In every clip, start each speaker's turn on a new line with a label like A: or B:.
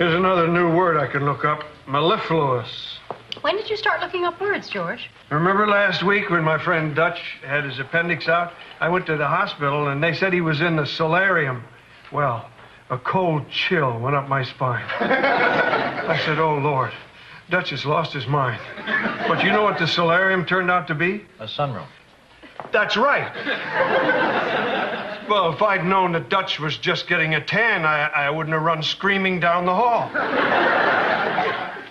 A: Here's another new word I can look up. Mellifluous.
B: When did you start looking up words, George?
A: Remember last week when my friend Dutch had his appendix out? I went to the hospital and they said he was in the solarium. Well, a cold chill went up my spine. I said, oh, Lord, Dutch has lost his mind. But you know what the solarium turned out to be?
C: A sunroom.
A: That's right. Well, if I'd known that Dutch was just getting a tan, I wouldn't have run screaming down the hall.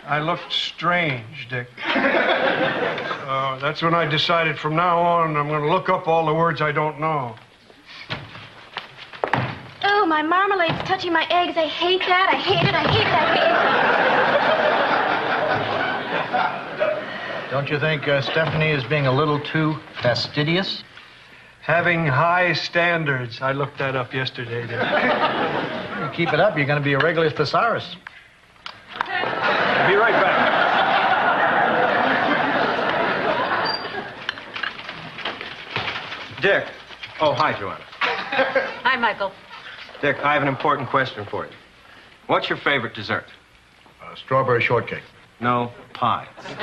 A: I looked strange, Dick. That's when I decided from now on I'm going to look up all the words I don't know.
D: Oh, my marmalade's touching my eggs. I hate that. I hate it. I hate it. I hate it.
C: Don't you think Stephanie is being a little too fastidious?
A: Having high standards. I looked that up yesterday, Dick.
C: You keep it up, you're going to be a regular thesaurus.
A: I'll be right back.
E: Dick. Oh, hi, Joanna.
B: Hi, Michael.
E: Dick, I have an important question for you. What's your favorite dessert?
C: Strawberry shortcake.
E: No, pie.
C: Gee,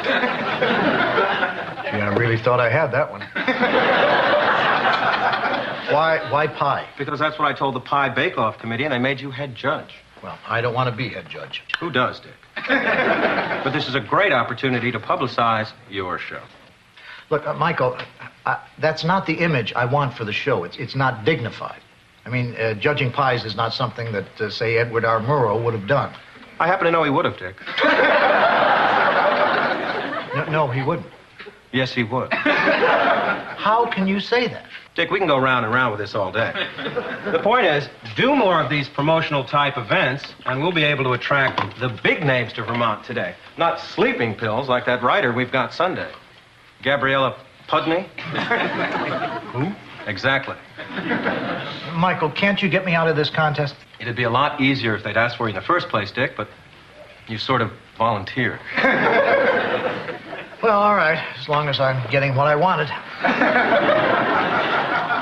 C: I really thought I had that one. Why pie?
E: Because that's what I told the Pie Bake-Off Committee, and they made you head judge.
C: Well, I don't want to be head judge.
E: Who does, Dick? But this is a great opportunity to publicize your show.
C: Look, Michael, that's not the image I want for the show. It's not dignified. I mean, judging pies is not something that, say, Edward R. Murrow would have done.
E: I happen to know he would have, Dick.
C: No, he wouldn't.
E: Yes, he would.
C: How can you say that?
E: Dick, we can go round and round with this all day. The point is, do more of these promotional type events, and we'll be able to attract the big names to Vermont today. Not sleeping pills like that writer we've got Sunday. Gabriella Pudney? Who? Exactly.
C: Michael, can't you get me out of this contest?
E: It'd be a lot easier if they'd asked for you in the first place, Dick, but you sort of volunteered.
C: Well, all right, as long as I'm getting what I wanted.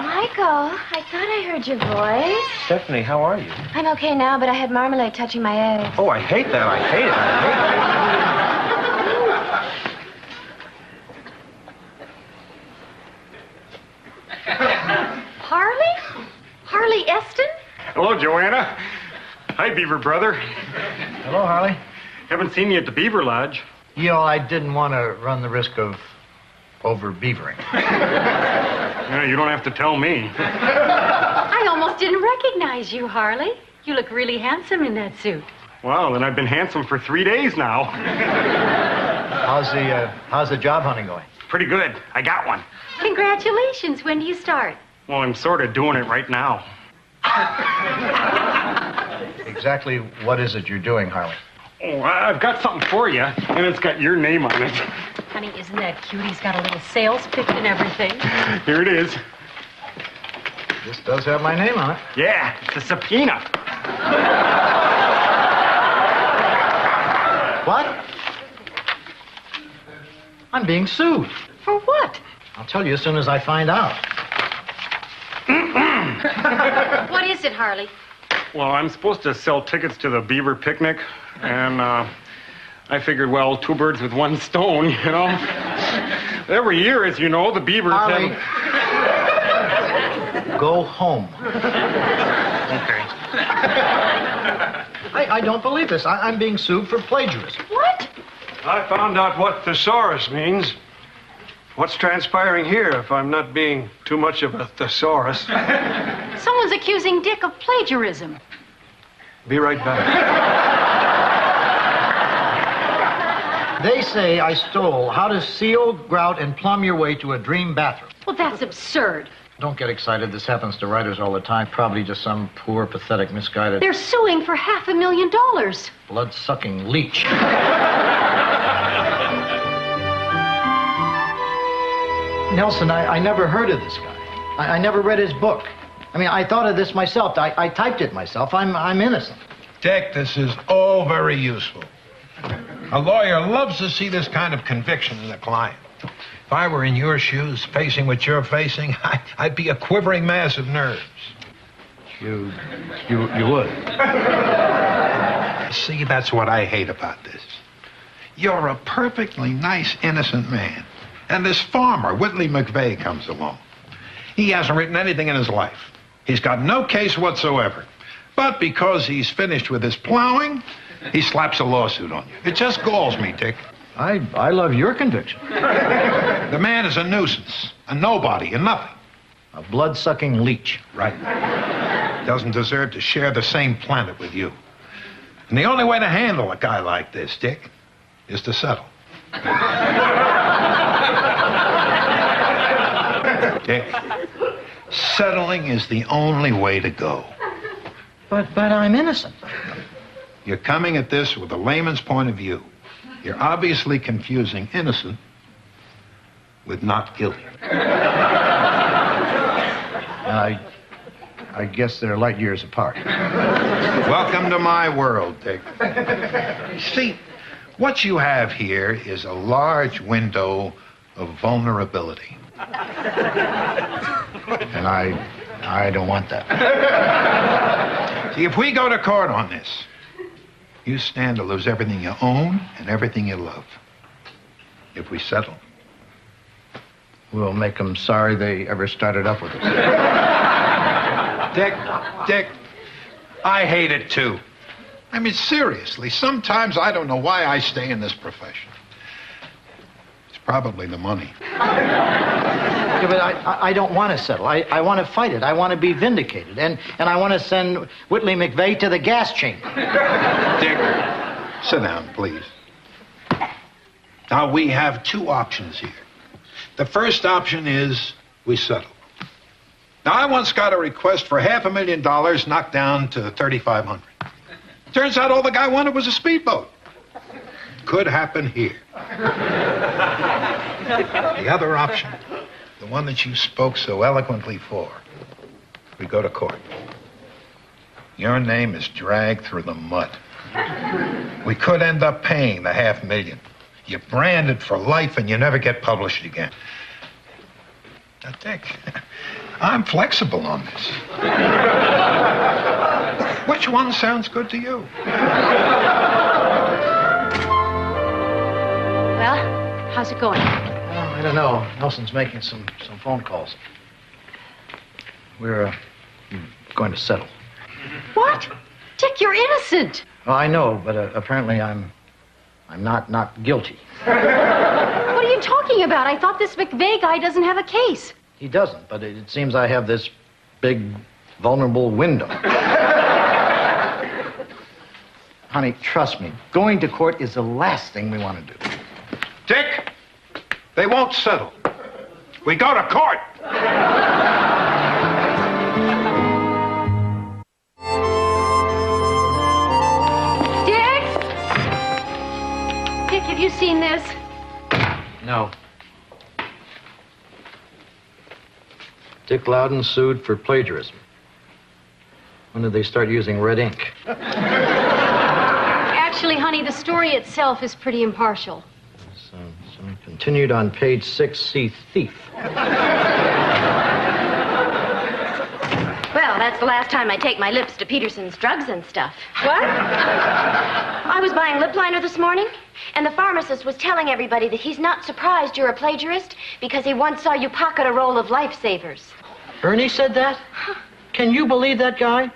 D: Michael, I thought I heard your voice.
E: Stephanie, how are you?
D: I'm okay now, but I had marmalade touching my eggs.
E: Oh, I hate that. I hate it. I hate it.
B: Harley? Harley Eston?
F: Hello, Joanna. Hi, Beaver brother.
C: Hello, Harley.
F: Haven't seen you at the Beaver Lodge.
C: You know, I didn't want to run the risk of over-beavering.
F: Yeah, you don't have to tell me.
B: I almost didn't recognize you, Harley. You look really handsome in that suit.
F: Well, then I've been handsome for 3 days now.
C: How's the job hunting going?
F: Pretty good. I got one.
B: Congratulations. When do you start?
F: Well, I'm sort of doing it right now.
C: Exactly what is it you're doing, Harley?
F: Oh, I've got something for you, and it's got your name on it.
B: Honey, isn't that cute? He's got a little sales pitch and everything.
F: Here it is.
C: This does have my name on it.
F: Yeah, it's a subpoena.
C: What? I'm being sued.
B: For what?
C: I'll tell you as soon as I find out.
B: What is it, Harley?
F: Well, I'm supposed to sell tickets to the Beaver picnic, and I figured, well, 2 birds with 1 stone, you know. Every year, as you know, the Beavers
C: Harley,
F: have...
C: go home.
F: Okay.
C: I don't believe this. I'm being sued for plagiarism.
B: What?
A: I found out what thesaurus means. What's transpiring here if I'm not being too much of a thesaurus?
B: Someone's accusing Dick of plagiarism.
A: Be right back.
C: They say I stole how to seal, grout, and plumb your way to a dream bathroom.
B: Well, that's absurd.
C: Don't get excited. This happens to writers all the time. Probably just some poor, pathetic, misguided...
B: They're suing for $500,000.
C: blood-sucking leech. Nelson, I never heard of this guy. I never read his book. I mean, I thought of this myself. I typed it myself. I'm innocent.
G: Dick, this is all very useful. A lawyer loves to see this kind of conviction in a client. If I were in your shoes, facing what you're facing, I'd be a quivering mass of nerves.
C: You would.
G: See, that's what I hate about this. You're a perfectly nice, innocent man. And this farmer, Whitley McVeigh, comes along. He hasn't written anything in his life. He's got no case whatsoever. But because he's finished with his plowing, he slaps a lawsuit on you. It just galls me, Dick.
C: I love your conviction.
G: The man is a nuisance, a nobody, a nothing.
C: A blood-sucking leech.
G: Right. Doesn't deserve to share the same planet with you. And the only way to handle a guy like this, Dick, is to settle. Dick, settling is the only way to go.
C: But I'm innocent.
G: You're coming at this with a layman's point of view. You're obviously confusing innocent with not guilty.
C: I guess they're light years apart.
G: Welcome to my world, Dick. See, what you have here is a large window of vulnerability.
C: And I don't want that.
G: See, if we go to court on this, you stand to lose everything you own and everything you love. If we settle,
C: we'll make them sorry they ever started up with us.
G: Dick, I hate it too. I mean, seriously, sometimes I don't know why I stay in this profession. It's probably the money.
C: Yeah, but I don't want to settle. I want to fight it. I want to be vindicated. And I want to send Whitley McVeigh to the gas chamber.
G: Dick, sit down, please. Now, we have two options here. The first option is we settle. Now, I once got a request for $500,000 knocked down to $3,500. Turns out all the guy wanted was a speedboat. Could happen here. The other option, the one that you spoke so eloquently for, we go to court. Your name is dragged through the mud. We could end up paying the $500,000. You're branded for life and you never get published again. Now, Dick, I'm flexible on this. Which one sounds good to you?
B: Well, how's it going?
C: Well, I don't know. Nelson's making some phone calls. We're going to settle.
B: What? Dick, you're innocent.
C: Well, I know, but apparently I'm not guilty.
B: What are you talking about? I thought this McVeigh guy doesn't have a case.
C: He doesn't, but it seems I have this big, vulnerable window. Honey, trust me, going to court is the last thing we want to do.
G: Dick, they won't settle. We go to court.
B: Dick, have you seen this?
C: No. Dick Loudon sued for plagiarism. When did they start using red ink?
B: Actually, honey, the story itself is pretty impartial.
C: So continued on page 6, see thief.
D: Well, that's the last time I take my lips to Peterson's drugs and stuff.
B: What?
D: I was buying lip liner this morning, and the pharmacist was telling everybody that he's not surprised you're a plagiarist because he once saw you pocket a roll of lifesavers.
C: Ernie said that? Can you believe that guy?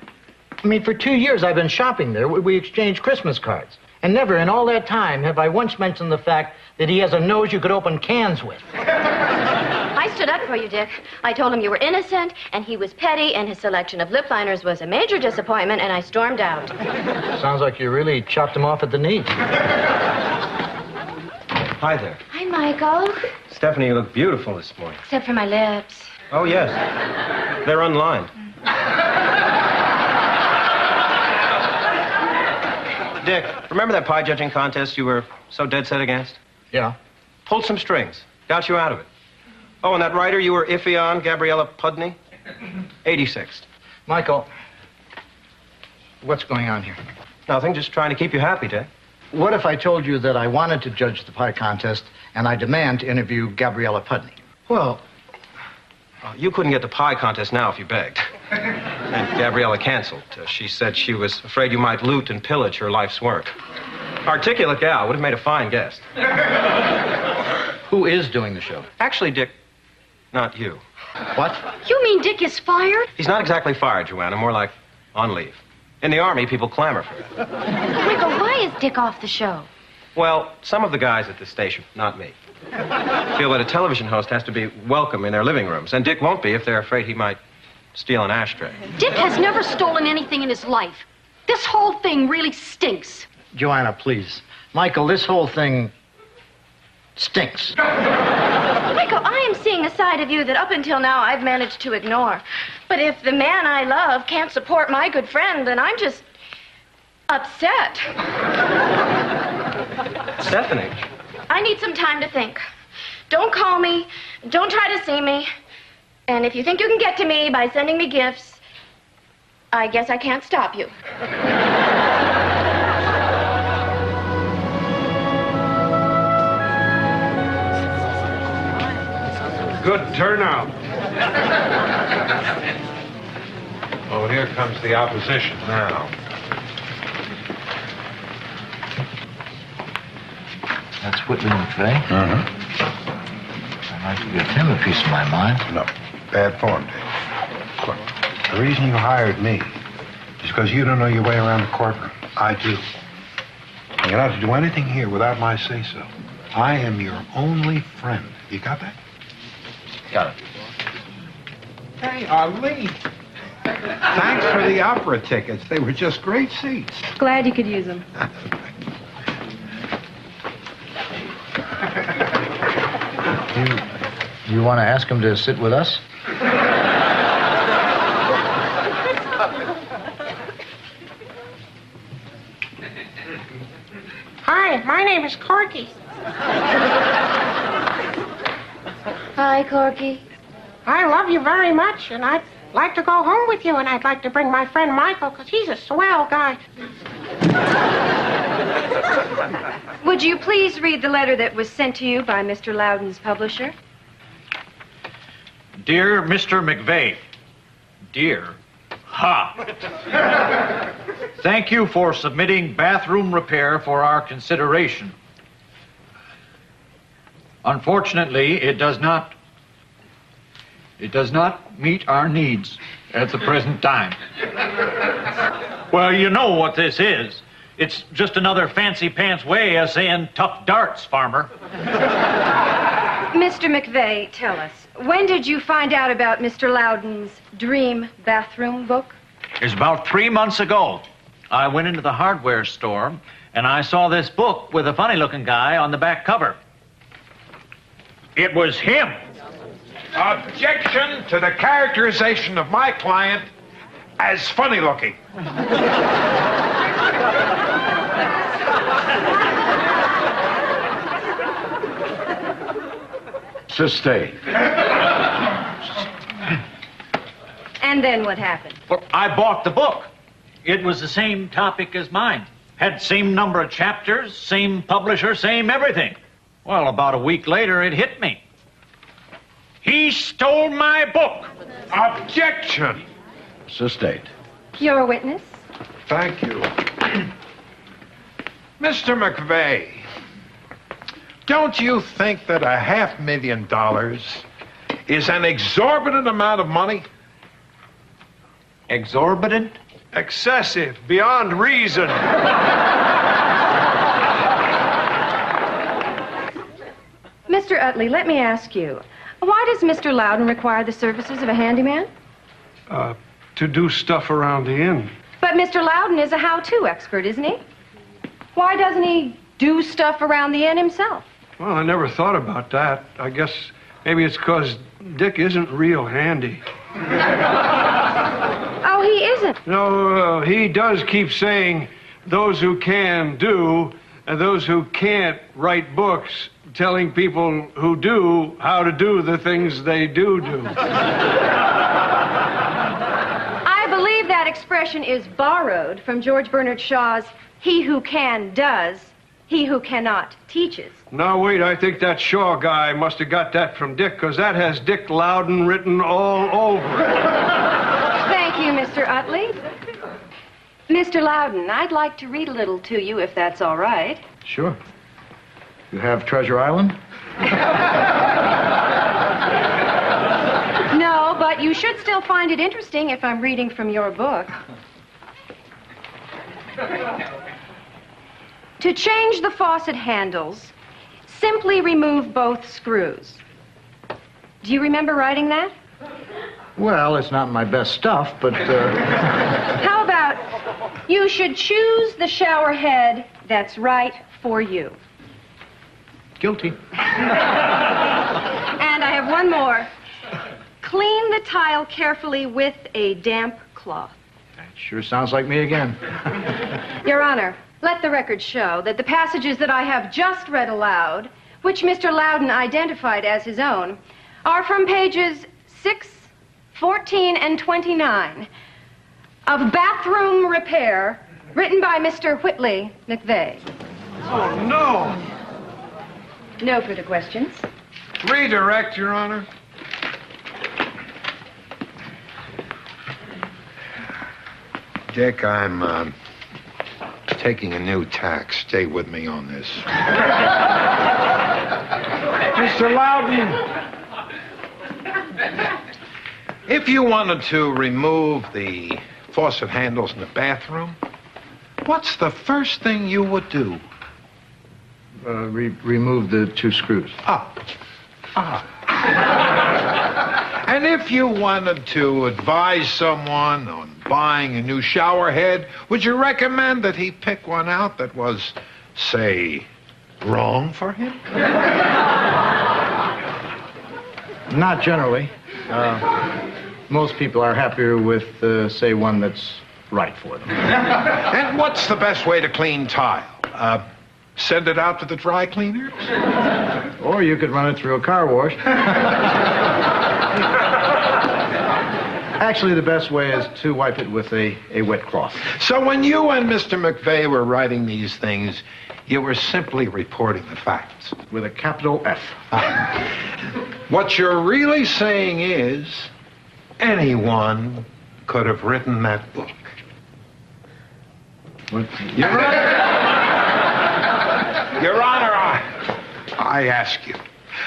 C: I mean, for 2 years I've been shopping there. We exchanged Christmas cards. And never in all that time have I once mentioned the fact that he has a nose you could open cans with.
D: I stood up for you, Dick. I told him you were innocent, and he was petty, and his selection of lip liners was a major disappointment, and I stormed out.
C: Sounds like you really chopped him off at the knees.
E: Hi there.
D: Hi, Michael.
E: Stephanie, you look beautiful this morning.
D: Except for my lips.
E: Oh, yes. They're unlined. Dick, remember that pie judging contest you were so dead set against?
C: Yeah.
E: Pulled some strings. Got you out of it. Oh, and that writer you were iffy on, Gabriella Pudney? 86th.
C: Michael, what's going on here?
E: Nothing, just trying to keep you happy, Dick.
C: What if I told you that I wanted to judge the pie contest and I demand to interview Gabriella Pudney?
E: Well, you couldn't get the pie contest now if you begged. And Gabriella canceled. She said she was afraid you might loot and pillage her life's work. Articulate gal, would have made a fine guest.
C: Who is doing the show?
E: Actually, Dick, not you.
C: What?
B: You mean Dick is fired?
E: He's not exactly fired, Joanna, more like on leave. In the Army, people clamor for that.
D: Michael, why is Dick off the show?
E: Well, some of the guys at the station, not me, feel that a television host has to be welcome in their living rooms, and Dick won't be if they're afraid he might steal an ashtray.
B: Dick has never stolen anything in his life. This whole thing really stinks.
C: Joanna, please. Michael, this whole thing stinks.
D: Michael, I am seeing a side of you that up until now I've managed to ignore. But if the man I love can't support my good friend, then I'm just upset.
E: Stephanie.
D: I need some time to think. Don't call me. Don't try to see me. And if you think you can get to me by sending me gifts, I guess I can't stop you.
A: Good turnout.
G: Oh, here comes the opposition now.
C: That's Whitley McVeigh.
G: Uh-huh.
C: I'd like to give him a piece of my mind.
G: No, bad form, Dave. Look, the reason you hired me is because you don't know your way around the courtroom. I do. And you're not to do anything here without my say-so. I am your only friend. You got that?
C: Got it.
G: Hey, Ali. Thanks for the opera tickets. They were just great seats.
H: Glad you could use them.
C: You want to ask him to sit with us?
H: Hi, my name is Corky.
D: Hi, Corky.
H: I love you very much, and I'd like to go home with you, and I'd like to bring my friend Michael, because he's a swell guy.
I: Would you please read the letter that was sent to you by Mr. Loudon's publisher?
J: Dear Mr. McVeigh, dear, ha! Thank you for submitting bathroom repair for our consideration. Unfortunately, it does not meet our needs at the present time. Well, you know what this is. It's just another fancy pants way of saying tough darts, farmer.
I: Mr. McVeigh, tell us, when did you find out about Mr. Loudon's dream bathroom book?
J: It's about 3 months ago. I went into the hardware store, and I saw this book with a funny-looking guy on the back cover. It was him.
G: Objection to the characterization of my client as funny-looking. Sustained.
I: And then what happened?
J: Well, I bought the book. It was the same topic as mine. Had same number of chapters, same publisher, same everything. Well, about a week later, it hit me. He stole my book.
G: Objection. Sustained.
I: Your witness?
G: Thank you. Mr. McVeigh, don't you think that $500,000 is an exorbitant amount of money?
J: Exorbitant?
A: Excessive, beyond reason.
I: Mr. Utley, let me ask you, why does Mr. Loudon require the services of a handyman?
A: To do stuff around the inn.
I: But Mr. Loudon is a how-to expert, isn't he? Why doesn't he do stuff around the inn himself?
A: Well, I never thought about that. I guess maybe it's because Dick isn't real handy.
I: Oh, he isn't.
A: No, he does keep saying those who can do, and those who can't write books telling people who do how to do the things they do.
I: I believe that expression is borrowed from George Bernard Shaw's "He who can does, he who cannot teaches."
A: Now, wait, I think that Shaw guy must have got that from Dick, because that has Dick Loudon written all over it.
I: Thank you, Mr. Utley. Mr. Loudon, I'd like to read a little to you, if that's all right.
C: Sure. You have Treasure Island?
I: No, but you should still find it interesting if I'm reading from your book. To change the faucet handles, simply remove both screws. Do you remember writing that?
C: Well, it's not my best stuff, but...
I: How about, you should choose the shower head that's right for you.
C: Guilty.
I: And I have one more. Clean the tile carefully with a damp cloth.
C: That sure sounds like me again.
I: Your Honor, let the record show that the passages that I have just read aloud, which Mr. Loudon identified as his own, are from pages 6, 14, and 29 of Bathroom Repair, written by Mr. Whitley McVeigh.
A: Oh, no.
I: No further questions.
A: Redirect, Your Honor.
G: Dick, I'm taking a new tack. Stay with me on this.
A: Mr. Loudon.
G: If you wanted to remove the faucet handles in the bathroom, what's the first thing you would do?
C: Remove the 2 screws.
G: And if you wanted to advise someone on buying a new shower head, would you recommend that he pick one out that was, say, wrong for him?
C: Not generally. Most people are happier with, say, one that's right for them.
G: And what's the best way to clean tile? Send it out to the dry cleaners?
C: Or you could run it through a car wash. Actually, the best way is to wipe it with a wet cloth.
G: So when you and Mr. McVeigh were writing these things, you were simply reporting the facts.
C: With a capital F.
G: What you're really saying is, anyone could have written that book.
C: What?
G: Your Honor, I ask you,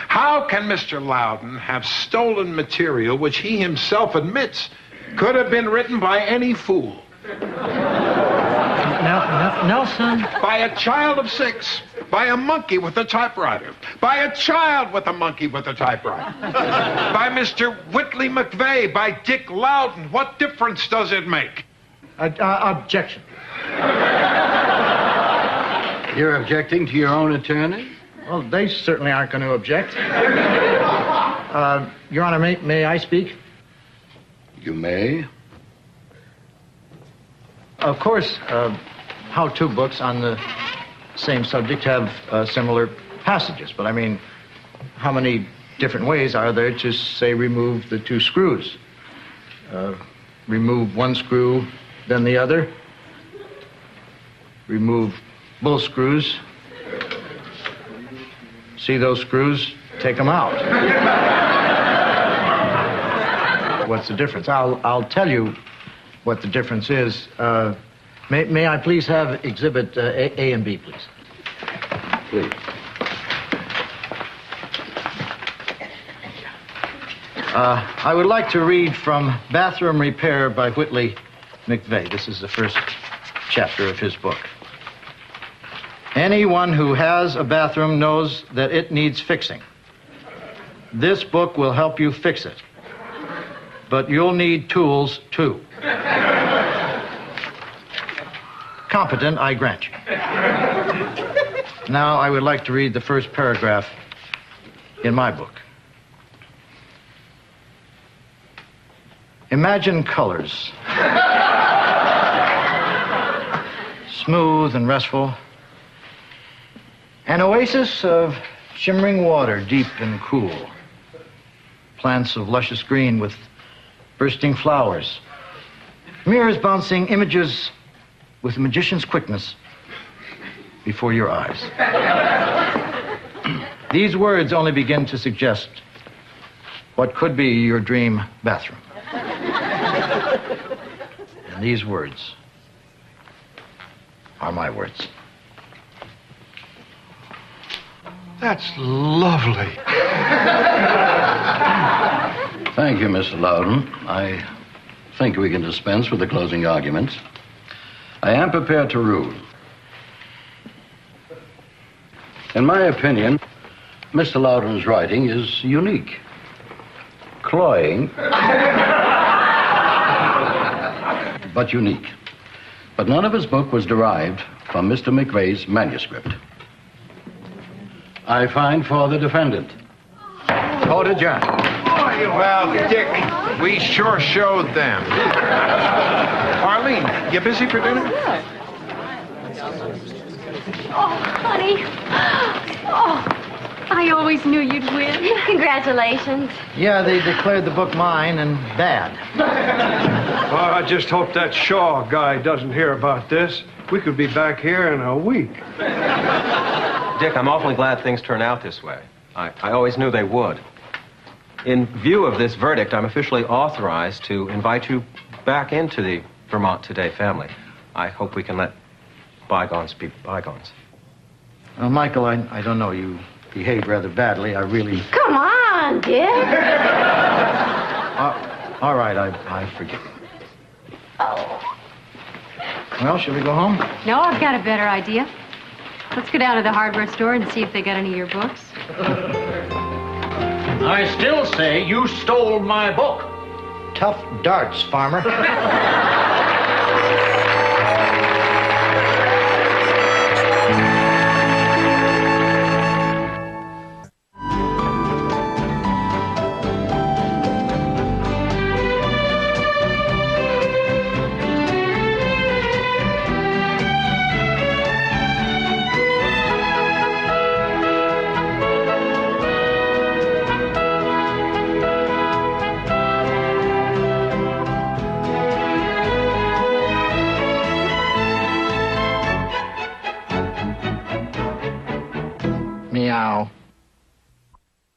G: how can Mr. Loudon have stolen material which he himself admits could have been written by any fool?
C: Nelson?
G: By a child of 6. By a monkey with a typewriter. By a child with a monkey with a typewriter. By Mr. Whitley McVeigh. By Dick Loudon. What difference does it make?
C: Objection.
K: You're objecting to your own attorney?
C: Well, they certainly aren't going to object. Your Honor, may I speak?
K: You may.
C: Of course, how-to books on the same subject have similar passages, but I mean, how many different ways are there to, say, remove the 2 screws? Remove one screw, then the other. Remove both screws. See those screws? Take them out. What's the difference? I'll tell you what the difference is. May I please have Exhibit A and B, please?
K: Please.
C: I would like to read from Bathroom Repair by Whitley McVeigh. This is the first chapter of his book. Anyone who has a bathroom knows that it needs fixing. This book will help you fix it. But you'll need tools, too. Competent, I grant you. Now, I would like to read the first paragraph in my book. Imagine colors. Smooth and restful. An oasis of shimmering water, deep and cool. Plants of luscious green with bursting flowers. Mirrors bouncing images with a magician's quickness before your eyes. These words only begin to suggest what could be your dream bathroom. And these words are my words.
A: That's lovely.
K: Thank you, Mr. Loudon. I think we can dispense with the closing arguments. I am prepared to rule. In my opinion, Mr. Loudon's writing is unique. Cloying, but unique. But none of his book was derived from Mr. McVeigh's manuscript. I find for the defendant.
C: Hold it, John.
G: Well, Dick, we sure showed them. Arlene, you busy for dinner?
B: Oh, honey. Oh, I always knew you'd win.
D: Congratulations.
C: Yeah, they declared the book mine and bad.
A: Well, I just hope that Shaw guy doesn't hear about this. We could be back here in a week.
E: Dick, I'm awfully glad things turn out this way. I always knew they would. In view of this verdict, I'm officially authorized to invite you back into the Vermont Today family. I hope we can let bygones be bygones.
C: Well, Michael, I don't know. You behaved rather badly. I really...
D: Come on, Dick.
C: All right, I forgive you.
D: Oh.
C: Well, shall we go home?
B: No, I've got a better idea. Let's go down to the hardware store and see if they got any of your books.
J: I still say you stole my book.
C: Tough darts, farmer. Meow.